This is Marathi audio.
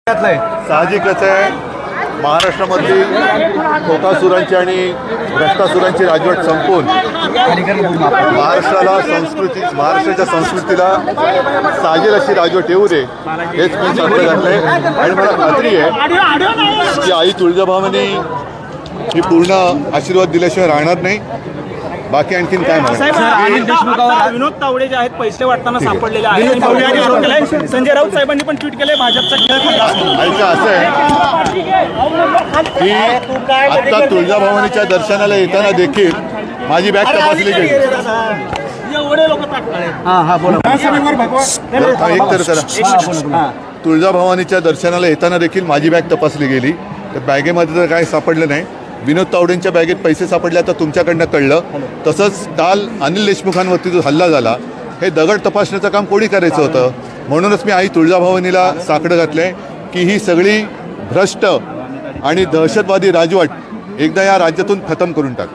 साहजिकच आहे, महाराष्ट्रामधली खोटासुरांची आणि भ्रष्टासुरांची राजवट संपून महाराष्ट्राच्या संस्कृतीला साजेल अशी राजवट येऊ दे हेच मी सांगतो घातलंय। आणि मला खात्री आहे की आई तुळजाभवानी ही पूर्ण आशीर्वाद दिल्याशिवाय राहणार नाही। बाकी आणखीन काय म्हणतात, विनोद तावडे जे आहेत पैसे वाटताना सापडलेले आहेत, संजय राऊत साहेबांनी पण ट्विट केलंय भाजपचा खेळ असं आहे की आता तुळजाभवानीच्या दर्शनाला येताना देखील माझी बॅग तपासली गेली। एक तर करा, तुळजाभवानीच्या दर्शनाला येताना देखील माझी बॅग तपासली गेली, तर बॅगेमध्ये तर काय सापडलं नाही। विनोद तावडेंच्या बॅगेत पैसे सापडले आता तुमच्याकडनं कळलं। तसंच काल अनिल देशमुखांवरती जो हल्ला झाला, हे दगड तपासण्याचं काम कोणी करायचं होतं? म्हणूनच मी आई तुळजाभवानीला साकडं घातलंय की ही सगळी भ्रष्ट आणि दहशतवादी राजवट एकदा या राज्यातून खतम करून टाक।